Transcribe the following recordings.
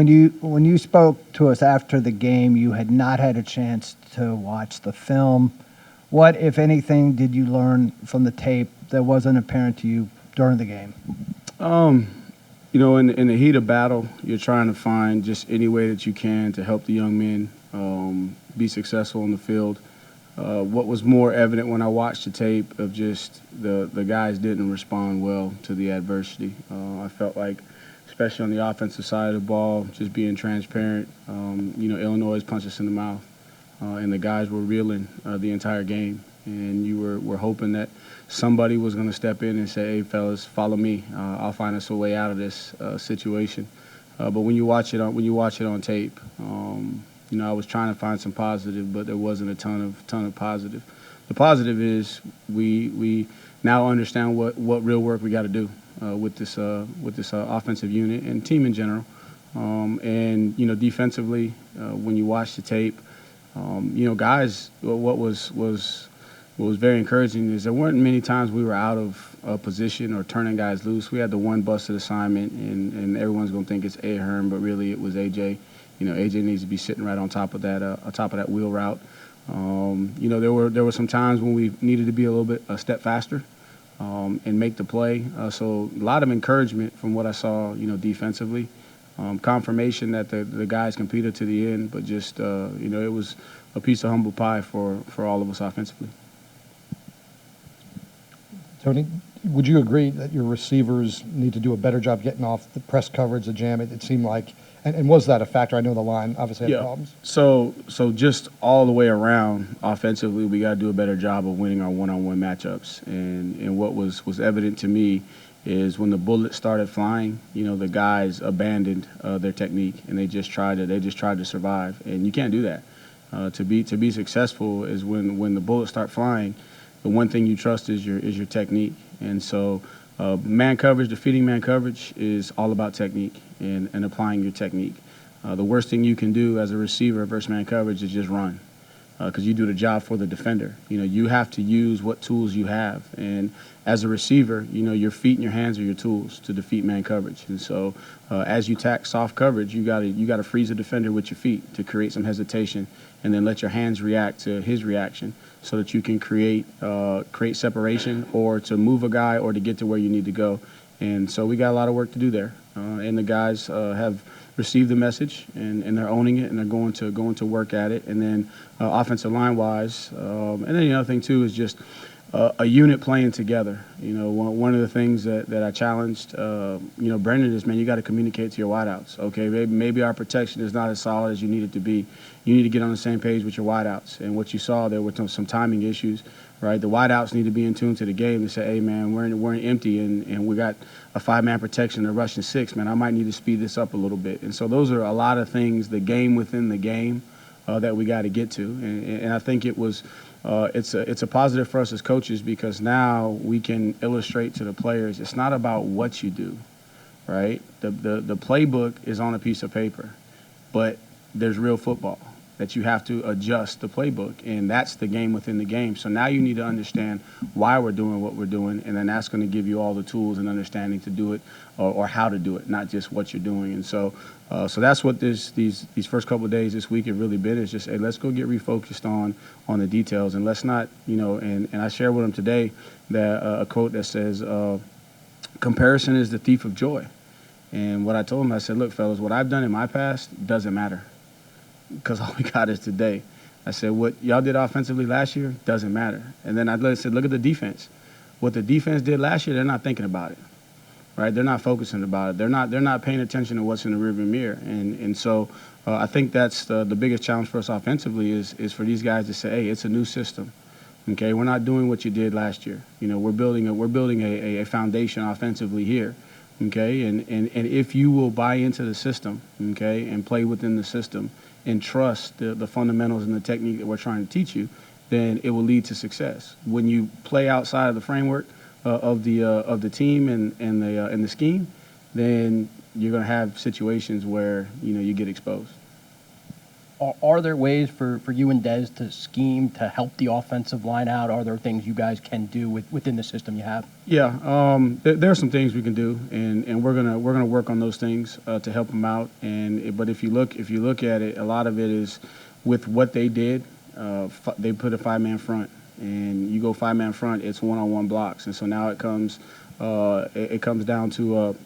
when you spoke to us after the game, you had not had a chance to watch the film. What, if anything, did you learn from the tape that wasn't apparent to you during the game? In the heat of battle, you're trying to find just any way that you can to help the young men be successful in the field. What was more evident when I watched the tape of just the guys didn't respond well to the adversity. I felt like, especially on the offensive side of the ball, just being transparent. Illinois punched us in the mouth, and the guys were reeling the entire game. And you were hoping that somebody was going to step in and say, "Hey, fellas, follow me. I'll find us a way out of this situation." But when you watch it on tape, I was trying to find some positive, but there wasn't a ton of positive. The positive is we now understand what real work we got to do with this offensive unit and team in general. Defensively, when you watch the tape, guys, what was very encouraging is there weren't many times we were out of position or turning guys loose. We had the one busted assignment, and everyone's going to think it's Ahern, but really it was AJ. AJ needs to be sitting right on top of that wheel route. There were some times when we needed to be a step faster and make the play. So a lot of encouragement from what I saw, defensively. Confirmation that the guys competed to the end, but just it was a piece of humble pie for all of us offensively. Tony, would you agree that your receivers need to do a better job getting off the press coverage, the jam? It seemed like, and was that a factor? I know the line obviously had problems. So just all the way around offensively, we got to do a better job of winning our one-on-one matchups. And what was evident to me is when the bullets started flying, the guys abandoned their technique and they just tried to survive. And you can't do that. To be successful is when the bullets start flying. The one thing you trust is your technique. And so man coverage, defeating man coverage is all about technique and applying your technique. The worst thing you can do as a receiver versus man coverage is just run because you do the job for the defender. You have to use what tools you have. And as a receiver, your feet and your hands are your tools to defeat man coverage. And so as you tack soft coverage, you gotta freeze the defender with your feet to create some hesitation and then let your hands react to his reaction so that you can create separation or to move a guy or to get to where you need to go. And so we got a lot of work to do there. And the guys have received the message and they're owning it and they're going to work at it. And then offensive line wise, and then the other thing too is just a unit playing together. One of the things that I challenged, Brendan is, man, you got to communicate to your wideouts. Okay, maybe our protection is not as solid as you need it to be. You need to get on the same page with your wideouts. And what you saw there were some timing issues, right? The wideouts need to be in tune to the game to say, hey, man, we're in empty and we got a 5-man protection, a rushing 6, man. I might need to speed this up a little bit. And so those are a lot of things, the game within the game, that we got to get to. And I think it was. It's a positive for us as coaches because now we can illustrate to the players it's not about what you do, right? The playbook is on a piece of paper, but there's real football that you have to adjust the playbook, and that's the game within the game. So now you need to understand why we're doing what we're doing, and then that's going to give you all the tools and understanding to do it or how to do it, not just what you're doing. And so that's what these first couple of days this week have really been is just, hey, let's go get refocused on the details, and let's not, and I shared with them today that a quote that says, comparison is the thief of joy. And what I told them, I said, look, fellas, what I've done in my past doesn't matter because all we got is today. I said, what y'all did offensively last year doesn't matter. And then I said, look at the defense. What the defense did last year, they're not thinking about it, right? They're not focusing about it. They're not paying attention to what's in the rearview mirror. And so I think that's the biggest challenge for us offensively is for these guys to say, hey, it's a new system. Okay, we're not doing what you did last year. We're building a foundation offensively here. Okay, and if you will buy into the system, okay, and play within the system and trust the fundamentals and the technique that we're trying to teach you, then it will lead to success. When you play outside of the framework of the team and the scheme, then you're going to have situations where you get exposed. Are there ways for you and Dez to scheme to help the offensive line out? Are there things you guys can do within the system you have? Yeah, there are some things we can do, and we're gonna work on those things to help them out. But if you look at it, a lot of it is with what they did. They put a 5-man front, and you go 5-man front, it's one-on-one blocks, and so now it comes down to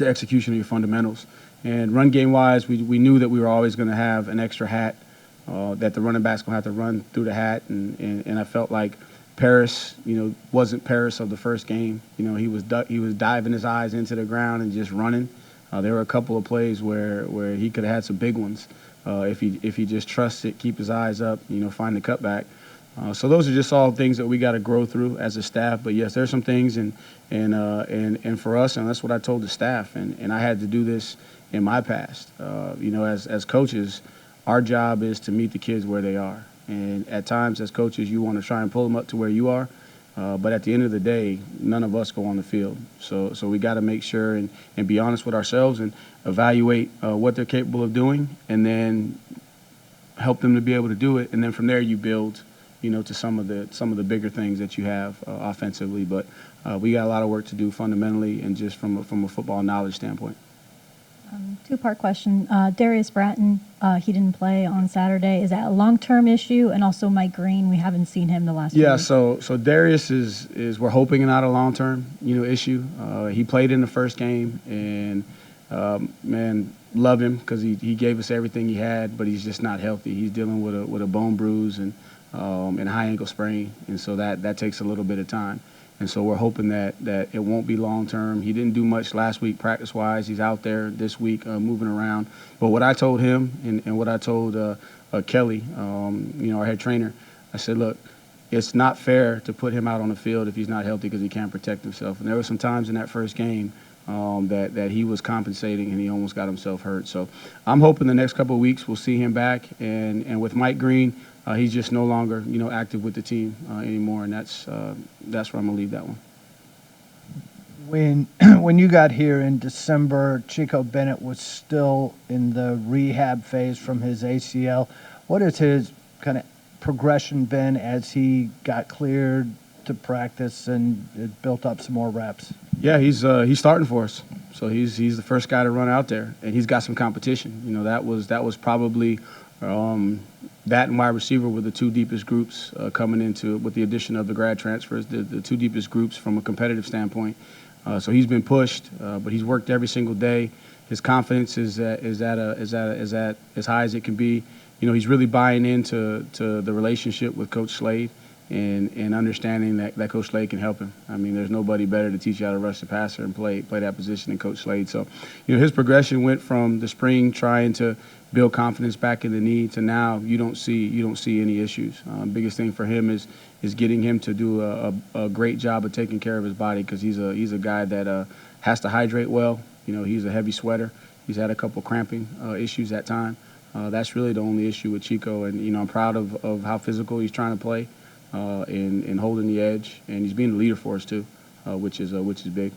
execution of your fundamentals. And run game wise, we knew that we were always going to have an extra hat, that the running back's going to have to run through the hat. And I felt like Paris, wasn't Paris of the first game. He was diving his eyes into the ground and just running. There were a couple of plays where he could have had some big ones if he just trusts it, keep his eyes up, find the cutback. So those are just all things that we got to grow through as a staff. But yes, there's some things, and for us, and that's what I told the staff, and I had to do this in my past. As coaches, our job is to meet the kids where they are. And at times, as coaches, you want to try and pull them up to where you are. But at the end of the day, none of us go on the field. So we got to make sure and be honest with ourselves and evaluate what they're capable of doing, and then help them to be able to do it. And then from there, you build, to some of the bigger things that you have offensively. But we got a lot of work to do fundamentally and just from a football knowledge standpoint. Two-part question. Darius Bratton, he didn't play on Saturday. Is that a long-term issue? And also Mike Green, we haven't seen him the last few weeks. So Darius is we're hoping not a long-term issue. He played in the first game, and man, love him because he gave us everything he had, but he's just not healthy. He's dealing with a bone bruise and a high ankle sprain, and so that takes a little bit of time. And so we're hoping that it won't be long-term. He didn't do much last week practice-wise. He's out there this week moving around. But what I told him and what I told Kelly, our head trainer, I said, look, it's not fair to put him out on the field if he's not healthy because he can't protect himself. And there were some times in that first game that he was compensating and he almost got himself hurt. So I'm hoping the next couple of weeks we'll see him back. And with Mike Green, he's just no longer, active with the team anymore, and that's where I'm gonna leave that one. When you got here in December, Chico Bennett was still in the rehab phase from his ACL. What has his kind of progression been as he got cleared to practice and built up some more reps? Yeah, he's starting for us, so he's the first guy to run out there, and he's got some competition. That was probably. That and wide receiver were the two deepest groups coming into with the addition of the grad transfers, the two deepest groups from a competitive standpoint. So he's been pushed, but he's worked every single day. His confidence is at as high as it can be. He's really buying into the relationship with Coach Slade and understanding that Coach Slade can help him. I mean, there's nobody better to teach you how to rush the passer and play that position than Coach Slade. So, his progression went from the spring trying to build confidence back in the knee to now you don't see any issues. Biggest thing for him is getting him to do a great job of taking care of his body because he's a guy that has to hydrate well. He's a heavy sweater. He's had a couple cramping issues at time. That's really the only issue with Chico, and I'm proud of how physical he's trying to play and holding the edge, and he's being a leader for us too, which is big.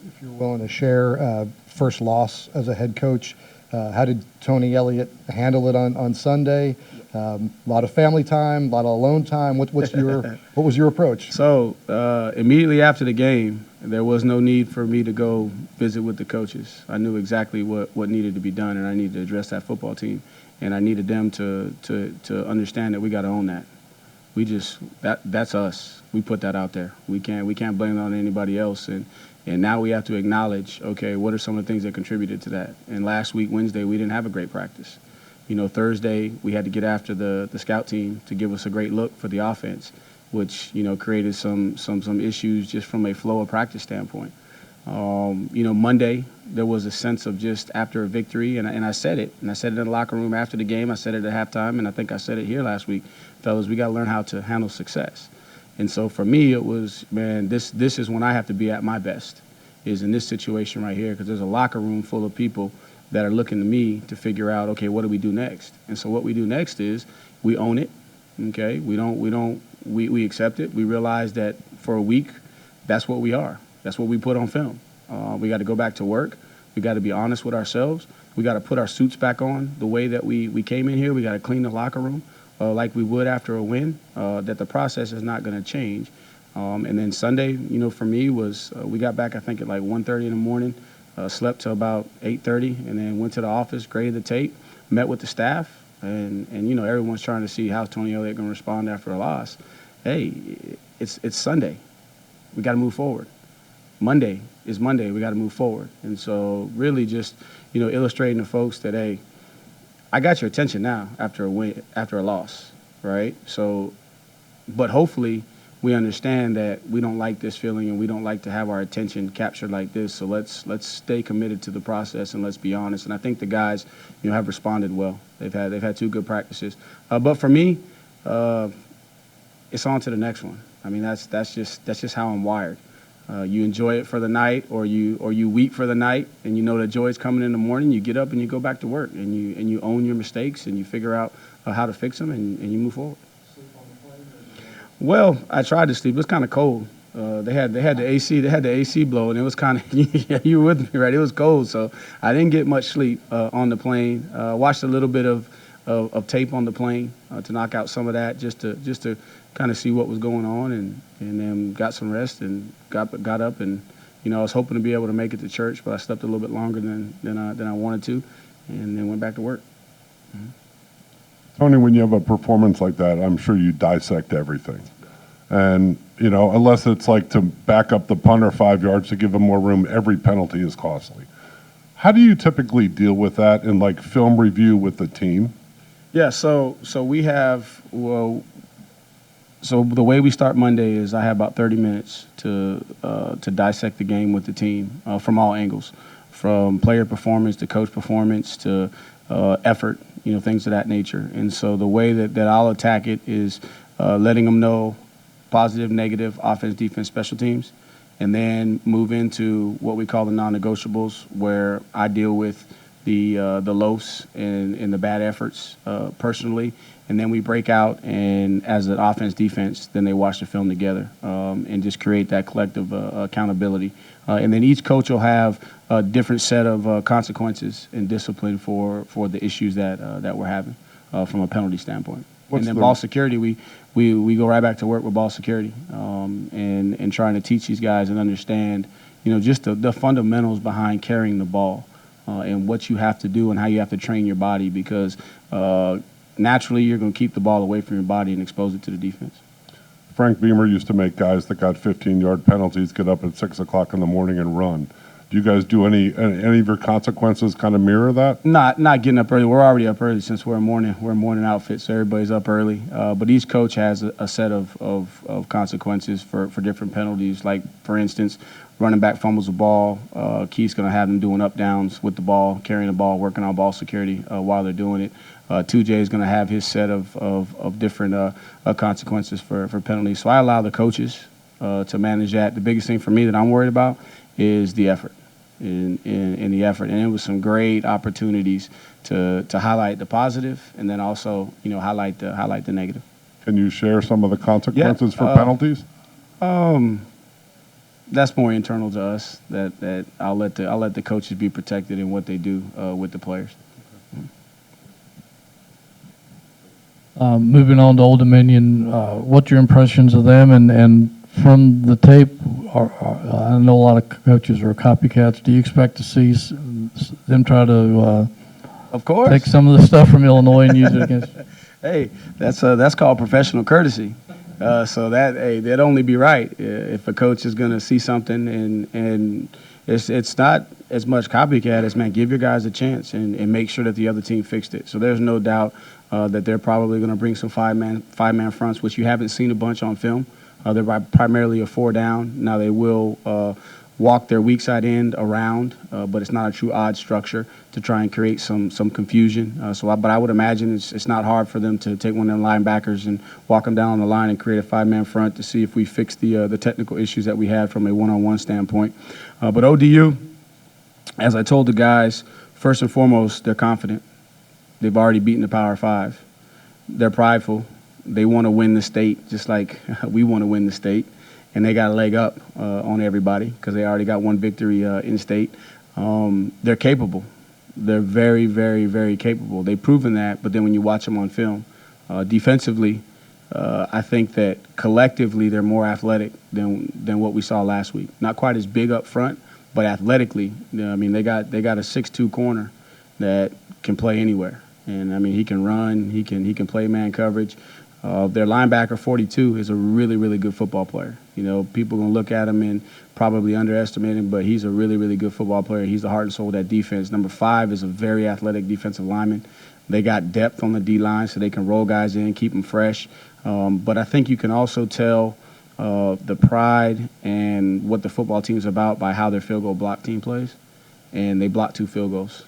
If you're willing to share first loss as a head coach, how did Tony Elliott handle it on Sunday? A lot of family time, a lot of alone time. What was your approach? So immediately after the game, there was no need for me to go visit with the coaches. I knew exactly what needed to be done, and I needed to address that football team, and I needed them to understand that we got to own that. That's us. We put that out there. We can't blame it on anybody else, and now we have to acknowledge, okay, what are some of the things that contributed to that? And last week, Wednesday, we didn't have a great practice. Thursday, we had to get after the scout team to give us a great look for the offense, which, created some issues just from a flow of practice standpoint. Monday, there was a sense of just after a victory, and I said it. And I said it in the locker room after the game. I said it at halftime, and I think I said it here last week. Fellas, we got to learn how to handle success. And so for me, it was, man, this is when I have to be at my best, is in this situation right here, because there's a locker room full of people that are looking to me to figure out, okay, what do we do next? And so what we do next is we own it, okay? We accept it. We realize that for a week, that's what we are. That's what we put on film. We got to go back to work. We got to be honest with ourselves. We got to put our suits back on the way that we came in here. We got to clean the locker room like we would after a win. That the process is not going to change. And then Sunday, for me was we got back I think at like 1:30 in the morning, slept till about 8:30, and then went to the office, graded the tape, met with the staff, and everyone's trying to see how's Tony Elliott going to respond after a loss. Hey, it's Sunday. We got to move forward. Monday is Monday. We got to move forward. And so really just, illustrating to folks that, hey, I got your attention now after a win, after a loss, right? So, but hopefully we understand that we don't like this feeling and we don't like to have our attention captured like this. So let's stay committed to the process and let's be honest. And I think the guys, have responded well. They've had 2 good practices. But for me, it's on to the next one. I mean, that's just how I'm wired. You enjoy it for the night, or you weep for the night, and you know that joy is coming in the morning. You get up and you go back to work, and you own your mistakes, and you figure out how to fix them, and you move forward. Well, I tried to sleep. It was kind of cold. They had the AC blowing. It was kind of yeah, you were with me, right? It was cold, so I didn't get much sleep on the plane. Watched a little bit of tape on the plane to knock out some of that, just to kind of see what was going on, and then got some rest and got up, and I was hoping to be able to make it to church, but I slept a little bit longer than I wanted to, and then went back to work. Mm-hmm. Tony, when you have a performance like that, I'm sure you dissect everything. And, unless it's like to back up the punter 5 yards to give him more room, every penalty is costly. How do you typically deal with that in like film review with the team? Yeah, so we have, so the way we start Monday is I have about 30 minutes to dissect the game with the team from all angles, from player performance to coach performance to effort, things of that nature. And so the way that I'll attack it is letting them know positive, negative, offense, defense, special teams, and then move into what we call the non-negotiables, where I deal with the lows and the bad efforts personally, and then we break out, and as an offense, defense, then they watch the film together and just create that collective accountability. And then each coach will have a different set of consequences and discipline for the issues that we're having from a penalty standpoint. And then ball security, we go right back to work with ball security and trying to teach these guys and understand, just the fundamentals behind carrying the ball and what you have to do and how you have to train your body, because naturally you're going to keep the ball away from your body and expose it to the defense. Frank Beamer used to make guys that got 15-yard penalties get up at 6 o'clock in the morning and run. Do you guys do any of your consequences kind of mirror that? Not getting up early. We're already up early since we're a morning outfit, so everybody's up early. But each coach has a set of consequences for different penalties. Like, for instance, running back fumbles the ball. Keith's going to have them doing up downs with the ball, carrying the ball, working on ball security while they're doing it. 2J is going to have his set of different consequences for penalties. So I allow the coaches to manage that. The biggest thing for me that I'm worried about is the effort. In the effort, and it was some great opportunities to highlight the positive, and then also highlight the negative. Can you share some of the consequences for penalties? That's more internal to us. That I'll let the coaches be protected in what they do with the players. Moving on to Old Dominion, what's your impressions of them? And from the tape, I know a lot of coaches are copycats. Do you expect to see them try to of course take some of the stuff from Illinois and use it against? Hey, that's called professional courtesy. So that'd only be right if a coach is going to see something, and it's not as much copycat as, man, give your guys a chance and make sure that the other team fixed it. So there's no doubt that they're probably going to bring some five-man fronts, which you haven't seen a bunch on film. They're primarily a 4-down. Now they will walk their weak side end around, but it's not a true odd structure to try and create some confusion. But I would imagine it's not hard for them to take one of them linebackers and walk them down on the line and create a 5-man front to see if we fix the technical issues that we had from a one-on-one standpoint. But ODU, as I told the guys, first and foremost, they're confident. They've already beaten the Power 5. They're prideful. They want to win the state just like we want to win the state, and they got a leg up on everybody because they already got one victory in state. They're capable. they're very, very, very capable. They've proven that, but then when you watch them on film, defensively, I think that collectively they're more athletic than what we saw last week. Not quite as big up front, but athletically, I mean, they got a 6'2" corner that can play anywhere, and I mean he can run, he can play man coverage. Their linebacker 42 is a really, really good football player. You know, people are gonna look at him and probably underestimate him, but he's a really, really good football player. He's the heart and soul of that defense. Number 5 is a very athletic defensive lineman. They got depth on the D line, so they can roll guys in, keep them fresh. But I think you can also tell the pride and what the football team is about by how their field goal block team plays. And they block 2 field goals,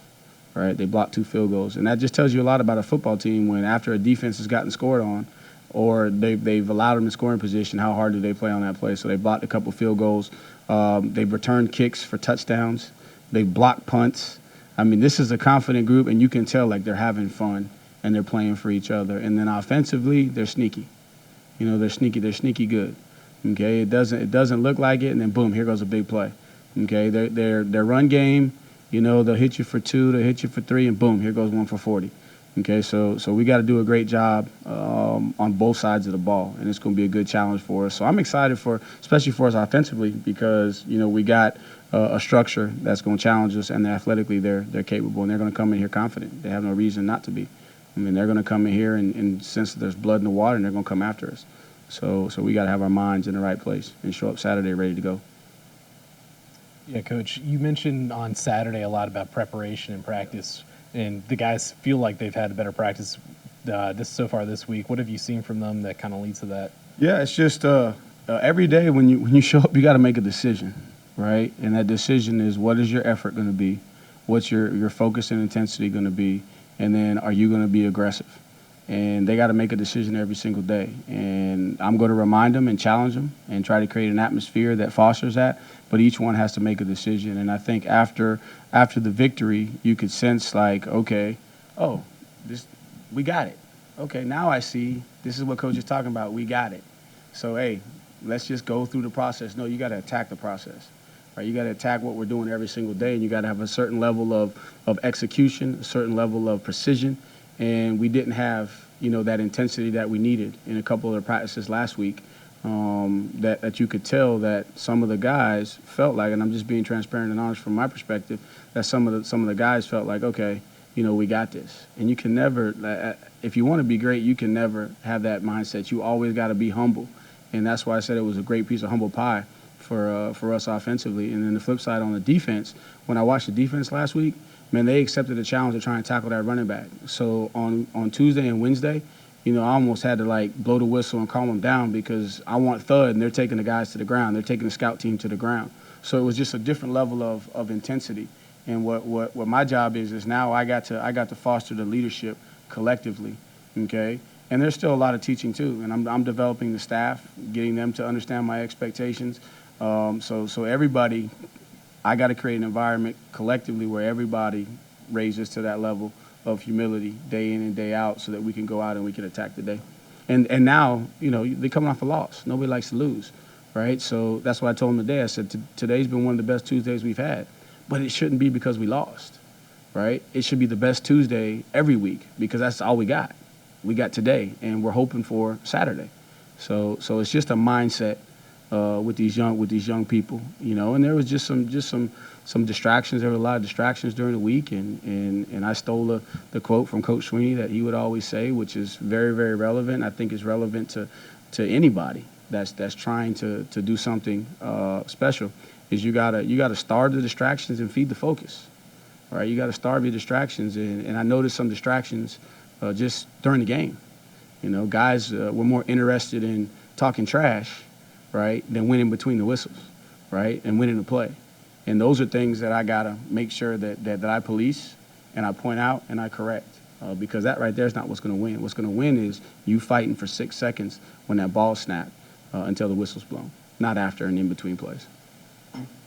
right? They block 2 field goals. And that just tells you a lot about a football team when after a defense has gotten scored on or they've allowed them to score in position, how hard do they play on that play? So they blocked a couple field goals. They've returned kicks for touchdowns. They've blocked punts. I mean, this is a confident group, and you can tell, like, they're having fun and they're playing for each other. And then offensively, they're sneaky. You know, they're sneaky good. Okay, it doesn't look like it, and then boom, here goes a big play. Okay, their run game, you know, they'll hit you for 2, they'll hit you for 3, and boom, here goes 1 for 40. Okay, so we got to do a great job on both sides of the ball, and it's going to be a good challenge for us. So I'm excited especially for us offensively, because you know we got a structure that's going to challenge us, and athletically they're capable, and they're going to come in here confident. They have no reason not to be. I mean, they're going to come in here and sense that there's blood in the water, and they're going to come after us. So we got to have our minds in the right place and show up Saturday ready to go. Yeah, Coach, you mentioned on Saturday a lot about preparation and practice, and the guys feel like they've had a better practice so far this week. What have you seen from them that kind of leads to that? Yeah, it's just every day when you show up, you got to make a decision, right? And that decision is, what is your effort going to be? What's your focus and intensity going to be? And then are you going to be aggressive? And they got to make a decision every single day. And I'm going to remind them and challenge them and try to create an atmosphere that fosters that. But each one has to make a decision. And I think after the victory, you could sense like, okay, we got it. Okay, now I see this is what Coach is talking about. We got it. So, hey, let's just go through the process. No, you got to attack the process. Right? You got to attack what we're doing every single day, and you got to have a certain level of execution, a certain level of precision. And we didn't have, you know, that intensity that we needed in a couple of the practices last week. That you could tell that some of the guys felt like, and I'm just being transparent and honest from my perspective, that some of the guys felt like, okay, you know, we got this. And you can never, if you want to be great, you can never have that mindset. You always got to be humble, and that's why I said it was a great piece of humble pie for us offensively. And then the flip side on the defense, when I watched the defense last week, man, they accepted the challenge of trying to tackle that running back. So on Tuesday and Wednesday, you know, I almost had to like blow the whistle and calm them down, because I want thud, and they're taking the guys to the ground. They're taking the scout team to the ground. So it was just a different level of intensity. And what my job is now I got to foster the leadership collectively, okay? And there's still a lot of teaching too, and I'm developing the staff, getting them to understand my expectations. So everybody, I got to create an environment collectively where everybody raises to that level of humility day in and day out, so that we can go out and we can attack the day. And now, you know, they're coming off a loss. Nobody likes to lose, right? So that's what I told them today. I said, today's been one of the best Tuesdays we've had, but it shouldn't be because we lost, right? It should be the best Tuesday every week, because that's all we got. We got today, and we're hoping for Saturday. So it's just a mindset with these young people, you know. And there was just some distractions. There were a lot of distractions during the week, and I stole the quote from Coach Sweeney that he would always say, which is very, very relevant. I think is relevant to anybody that's trying to do something special. Is you gotta starve the distractions and feed the focus. All right, you gotta starve your distractions, and I noticed some distractions just during the game. You know, guys were more interested in talking trash, right, than winning between the whistles, right, and winning the play. And those are things that I gotta make sure that I police and I point out and I correct, because that right there is not what's gonna win. What's gonna win is you fighting for 6 seconds when that ball snapped until the whistle's blown, not after and in between plays.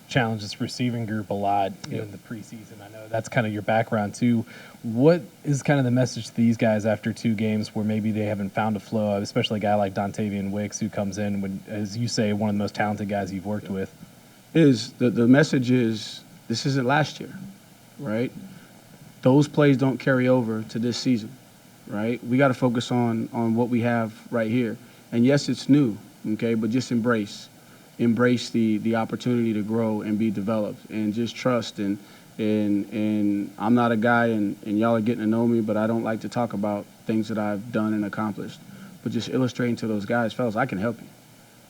Challenge this receiving group a lot in the preseason. I know that's kind of your background too. What is kind of the message to these guys after 2 games where maybe they haven't found a flow, especially a guy like Dontavian Wicks, who comes in when, as you say, one of the most talented guys you've worked with? Is the message is, this isn't last year, right? those plays don't carry over to this season, right? We got to focus on what we have right here. And yes, it's new, okay, but just embrace the opportunity to grow and be developed, and just trust. And I'm not a guy, and y'all are getting to know me, but I don't like to talk about things that I've done and accomplished. But just illustrating to those guys, fellas, I can help you,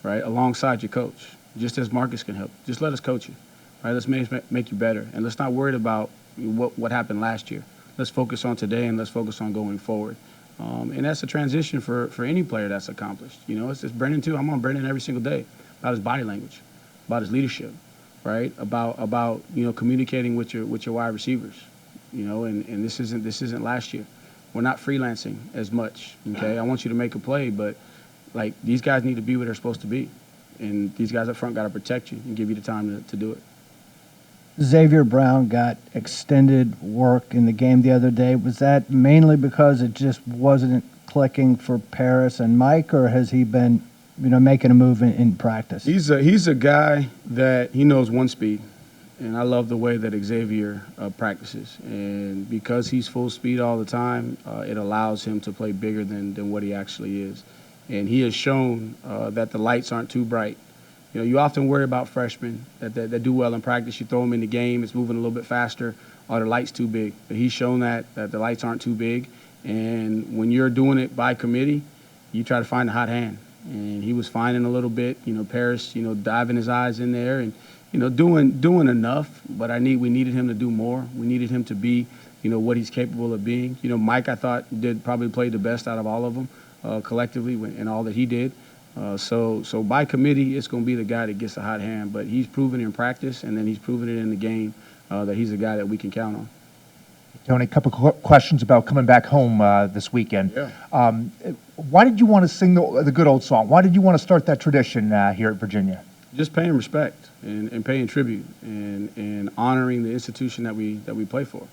right, alongside your coach, just as Marcus can help. Just let us coach you, right? Let's make you better, and let's not worry about what happened last year. Let's focus on today, and let's focus on going forward. And that's a transition for any player that's accomplished. You know, it's Brendan too. I'm on Brendan every single day about his body language, about his leadership, right? About communicating with your wide receivers, and this isn't last year. We're not freelancing as much. Okay, I want you to make a play, but like these guys need to be where they're supposed to be, and these guys up front got to protect you and give you the time to do it. Xavier Brown got extended work in the game the other day. Was that mainly because it just wasn't clicking for Paris and Mike, or has he been, making a move in practice? He's a guy that he knows one speed, and I love the way that Xavier practices. And because he's full speed all the time, it allows him to play bigger than what he actually is. And he has shown that the lights aren't too bright. You often worry about freshmen that do well in practice. You throw them in the game, it's moving a little bit faster. Are the lights too big? But he's shown that the lights aren't too big. And when you're doing it by committee, you try to find a hot hand. And he was finding a little bit. Paris, diving his eyes in there and, doing enough. But we needed him to do more. We needed him to be, what he's capable of being. Mike, I thought, probably played the best out of all of them collectively in all that he did. So by committee, it's going to be the guy that gets the hot hand. But he's proven in practice, and then he's proven it in the game that he's a guy that we can count on. Tony, a couple questions about coming back home this weekend. Yeah. Why did you want to sing the good old song? Why did you want to start that tradition here at Virginia? Just paying respect and paying tribute and honoring the institution that we play for,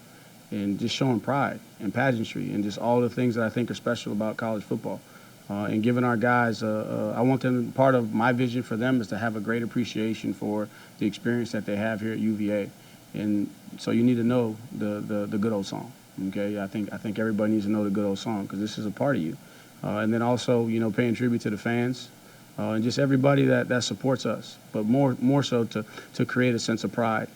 and just showing pride and pageantry and just all the things that I think are special about college football. And giving our guys, I want them, part of my vision for them is to have a great appreciation for the experience that they have here at UVA. And so you need to know the good old song, okay? I think everybody needs to know the good old song because this is a part of you. And then also, paying tribute to the fans and just everybody that supports us, but more so to create a sense of pride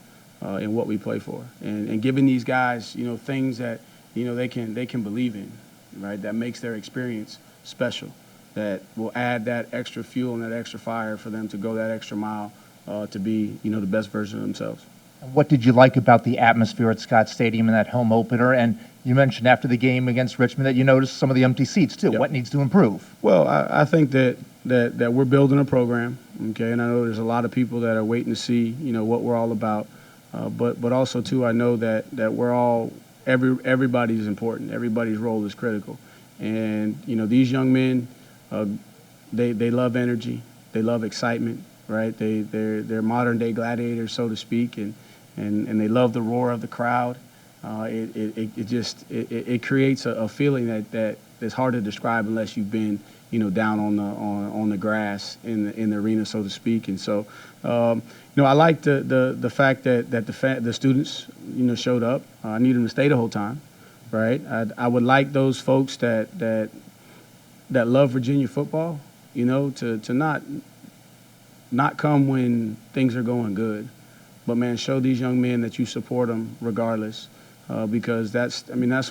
in what we play for. And giving these guys, things that, they can believe in, right? That makes their experience special, that will add that extra fuel and that extra fire for them to go that extra mile to be, the best version of themselves. What did you like about the atmosphere at Scott Stadium in that home opener? And you mentioned after the game against Richmond that you noticed some of the empty seats too. Yep. What needs to improve? Well, I think that we're building a program, okay, and I know there's a lot of people that are waiting to see, what we're all about. But also too, I know that we're all everybody's important. Everybody's role is critical. And, these young men, they love energy. They love excitement, right? They're modern-day gladiators, so to speak, and they love the roar of the crowd. It creates a feeling that is hard to describe unless you've been, down on the grass in the arena, so to speak. And so, I like the fact that the students, showed up. I need them to stay the whole time. Right, I would like those folks that love Virginia football, to not come when things are going good, but man, show these young men that you support them regardless, because that's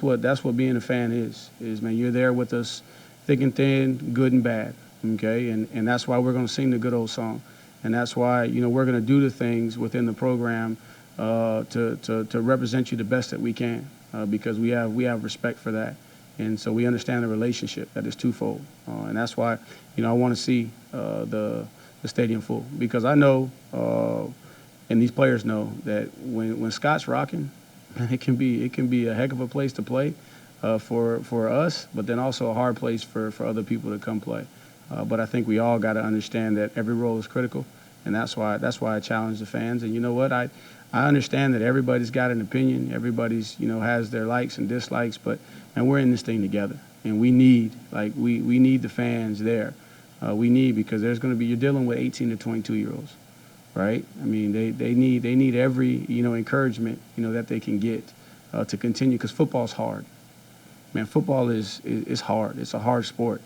what being a fan is man, you're there with us, thick and thin, good and bad, okay, and that's why we're going to sing the good old song, and that's why we're going to do the things within the program to represent you the best that we can. Because we have respect for that, and so we understand the relationship that is twofold, and that's why I want to see the stadium full, because I know and these players know that when Scott's rocking, it can be a heck of a place to play for us, but then also a hard place for other people to come play. But I think we all got to understand that every role is critical, and that's why I challenge the fans. And you know what, I understand that everybody's got an opinion. Everybody's, has their likes and dislikes, but we're in this thing together, and we need the fans there. Because there's going to be, you're dealing with 18 to 22-year-olds, right? I mean, they need every, encouragement, that they can get to continue, because football's hard. Man, football is hard. It's a hard sport.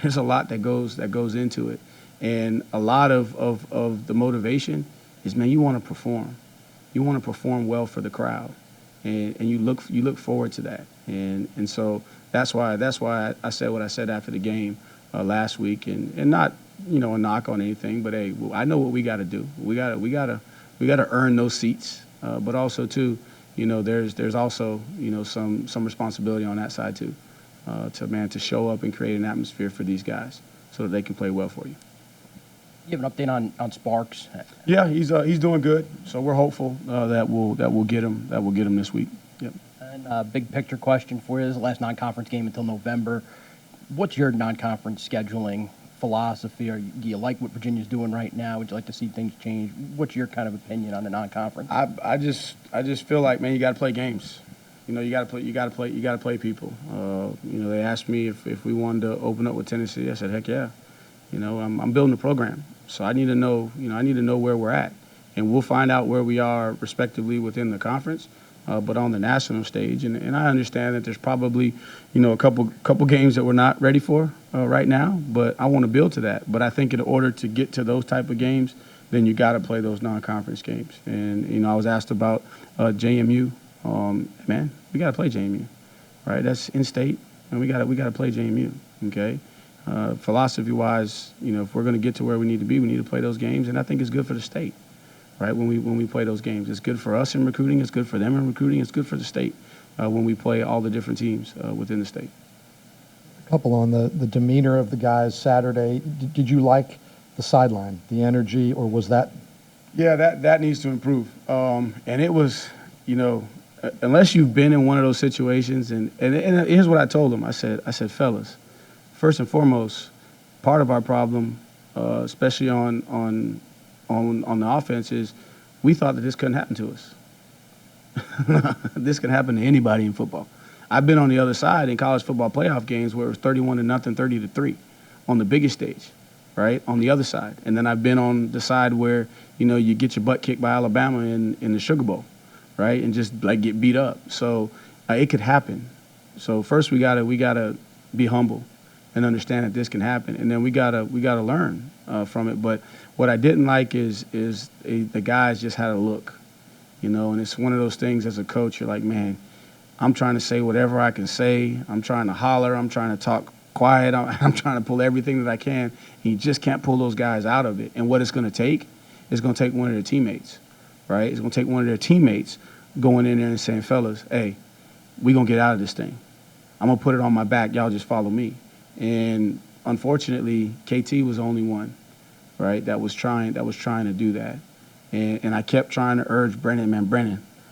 There's a lot that goes into it, and a lot of the motivation is, man, you want to perform. You want to perform well for the crowd, and you look forward to that, and so that's why I said what I said after the game last week, and not a knock on anything, but hey, I know what we got to do. We got to earn those seats, but also too, there's also some responsibility on that side too, to show up and create an atmosphere for these guys so that they can play well for you. You have an update on Sparks? Yeah, he's doing good. So we're hopeful that we'll get him this week. Yep. And big picture question for you: this is the last non-conference game until November. What's your non-conference scheduling philosophy? Do you like what Virginia's doing right now? Would you like to see things change? What's your kind of opinion on the non-conference? I just feel like, man, you got to play games. You got to play people. They asked me if we wanted to open up with Tennessee. I said, heck yeah. I'm building a program, so I need to know. I need to know where we're at, and we'll find out where we are respectively within the conference, but on the national stage. And I understand that there's probably, a couple games that we're not ready for right now, but I want to build to that. But I think in order to get to those type of games, then you got to play those non-conference games. And I was asked about JMU. Man, we got to play JMU, right? That's in state, and we got to play JMU. Okay. Philosophy-wise, if we're going to get to where we need to be, we need to play those games, and I think it's good for the state, right? When we play those games, it's good for us in recruiting, it's good for them in recruiting, it's good for the state when we play all the different teams within the state. A couple on the demeanor of the guys Saturday. Did you like the sideline, the energy, or was that? Yeah, that needs to improve. And it was, unless you've been in one of those situations, and here's what I told them. I said, fellas, first and foremost, part of our problem, especially on the offense, is we thought that this couldn't happen to us. This can happen to anybody in football. I've been on the other side in college football playoff games where it was 31-0, 30-3 on the biggest stage, right, on the other side. And then I've been on the side where, you get your butt kicked by Alabama in the Sugar Bowl, right, and just, get beat up. So it could happen. So first we gotta be humble and understand that this can happen, and then we gotta learn from it. But what I didn't like is the guys just had a look, and it's one of those things as a coach. You're like, man, I'm trying to say whatever I can say. I'm trying to holler. I'm trying to talk quiet. I'm trying to pull everything that I can. And you just can't pull those guys out of it. And what it's going to take is going to take one of their teammates, right? It's going to take one of their teammates going in there and saying, fellas, hey, we going to get out of this thing. I'm going to put it on my back. Y'all just follow me. And unfortunately, KT was the only one, right, that was trying to do that. And I kept trying to urge Brennan,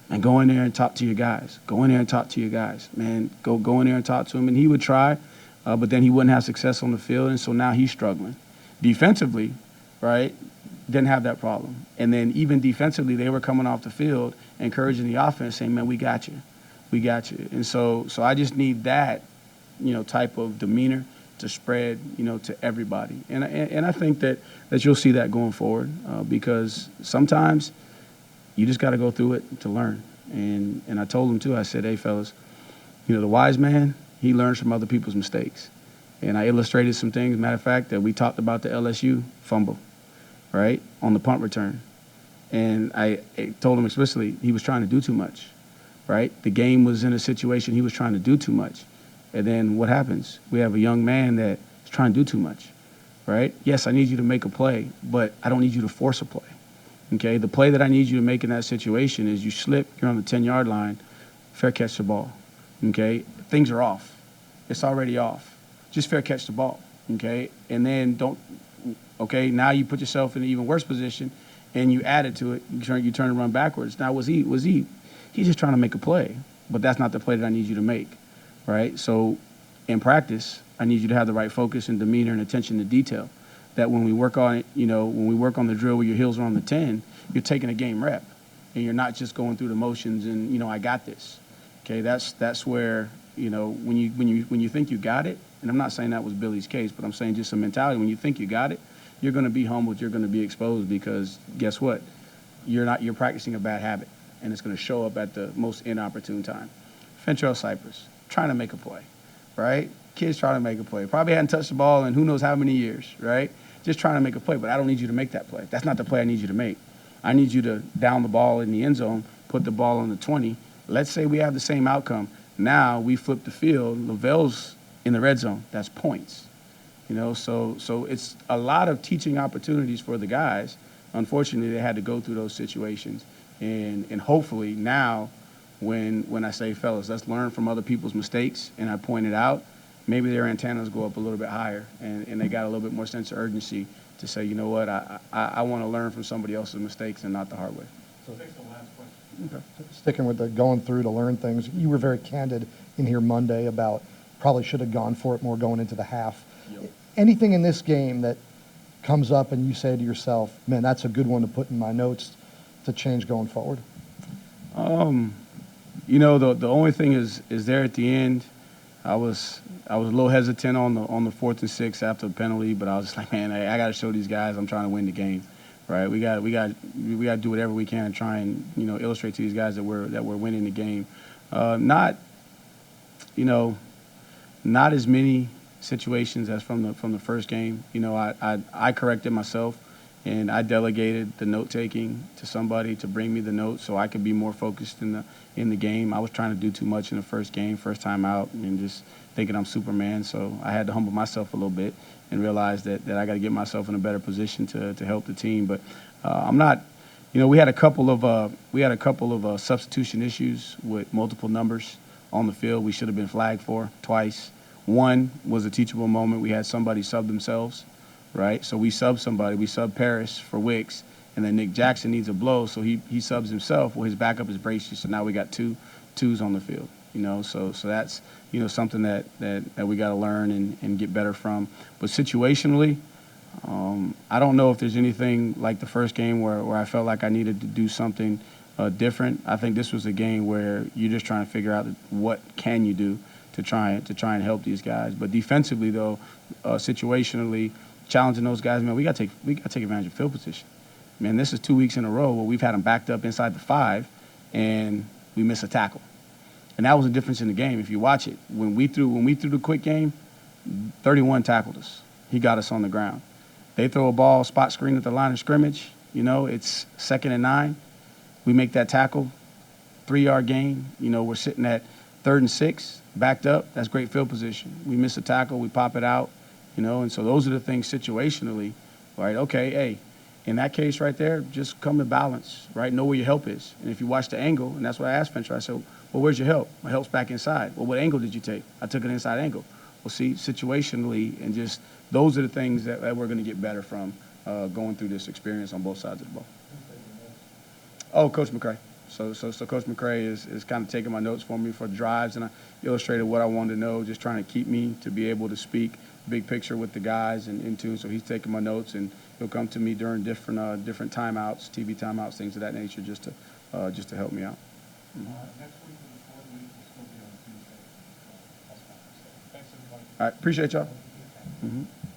and go in there and talk to your guys. Go in there and talk to your guys, man. Go in there and talk to him. And he would try, but then he wouldn't have success on the field, and so now he's struggling. Defensively, right, didn't have that problem. And then even defensively, they were coming off the field, encouraging the offense, saying, man, we got you. We got you. And so I just need that, type of demeanor to spread, to everybody. And I think that you'll see that going forward because sometimes you just got to go through it to learn. And I told them, too, I said, hey, fellas, the wise man, he learns from other people's mistakes. And I illustrated some things. Matter of fact, that we talked about the LSU fumble, right, on the punt return. And I told him explicitly he was trying to do too much, right? The game was in a situation he was trying to do too much. And then what happens? We have a young man that is trying to do too much, right? Yes, I need you to make a play, but I don't need you to force a play, okay? The play that I need you to make in that situation is you slip, you're on the 10-yard line, fair catch the ball, okay? Things are off. It's already off. Just fair catch the ball, okay? And then okay, now you put yourself in an even worse position and you add it to it, you turn and run backwards. Now, he's just trying to make a play, but that's not the play that I need you to make. Right? So in practice, I need you to have the right focus and demeanor and attention to detail. That when we work on it, when we work on the drill where your heels are on the 10, you're taking a game rep. And you're not just going through the motions and, I got this. Okay, that's where, when you think you got it, and I'm not saying that was Billy's case, but I'm saying just a mentality. When you think you got it, you're going to be humbled, you're going to be exposed because guess what? You're practicing a bad habit. and it's going to show up at the most inopportune time. Fentrell Cypress, trying to make a play, right? Kids trying to make a play. Probably hadn't touched the ball in who knows how many years, right? Just trying to make a play, but I don't need you to make that play. That's not the play I need you to make. I need you to down the ball in the end zone, put the ball on the 20. Let's say we have the same outcome. Now we flip the field. Lavelle's in the red zone. That's points. You know, so it's a lot of teaching opportunities for the guys. Unfortunately, they had to go through those situations. And hopefully now when I say, fellas, let's learn from other people's mistakes, and I point it out, maybe their antennas go up a little bit higher, and they got a little bit more sense of urgency to say, you know what, I want to learn from somebody else's mistakes and not the hard way. So the last question. Okay. Sticking with the going through to learn things, you were very candid in here Monday about probably should have gone for it more going into the half. Yep. Anything in this game that comes up and you say to yourself, man, that's a good one to put in my notes to change going forward? You know, the only thing is there at the end. I was a little hesitant on the 4th and 6 after the penalty, but I was just like, man, I got to show these guys I'm trying to win the game, right? We got to do whatever we can to try and, you know, illustrate to these guys that we're winning the game. Not as many situations as from the first game. You know, I corrected myself, and I delegated the note taking to somebody to bring me the notes so I could be more focused in the game. I was trying to do too much in the first game, first time out, and just thinking I'm Superman. So I had to humble myself a little bit and realize that I got to get myself in a better position to help the team. But I'm not. You know, we had a couple of substitution issues with multiple numbers on the field. We should have been flagged for twice. One was a teachable moment. We had somebody sub themselves, right? So we subbed somebody. We subbed Paris for Wicks, and then Nick Jackson needs a blow, so he subs himself. Well, his backup is Bracey, so now we got twos on the field. You know, so that's, you know, something that we got to learn and get better from. But situationally, I don't know if there's anything like the first game where I felt like I needed to do something different. I think this was a game where you're just trying to figure out what can you do to try and help these guys. But defensively, though, situationally, challenging those guys, man, we got to take advantage of field position. Man, this is 2 weeks in a row where we've had them backed up inside the 5, and we miss a tackle. And that was the difference in the game. If you watch it, when we threw the quick game, 31 tackled us. He got us on the ground. They throw a ball, spot screen at the line of scrimmage. You know, it's 2nd and 9. We make that tackle, 3-yard gain. You know, we're sitting at 3rd and 6, backed up. That's great field position. We miss a tackle, we pop it out. You know, and so those are the things situationally, right? Okay, hey, in that case right there, just come to balance, right? Know where your help is. And if you watch the angle, and that's what I asked Fincher, I said, well, where's your help? My help's back inside. Well, what angle did you take? I took an inside angle. Well, see, situationally, and just those are the things that we're going to get better from going through this experience on both sides of the ball. Oh, Coach McCray. So Coach McCray is kind of taking my notes for me for drives, and I illustrated what I wanted to know, just trying to keep me to be able to speak big picture with the guys and in tune. So he's taking my notes, and he'll come to me during different timeouts, TV timeouts, things of that nature, just to help me out. Mm-hmm. Next week and the 4th week will still be on Tuesday. Thanks, everybody. All right, appreciate y'all. Mm-hmm.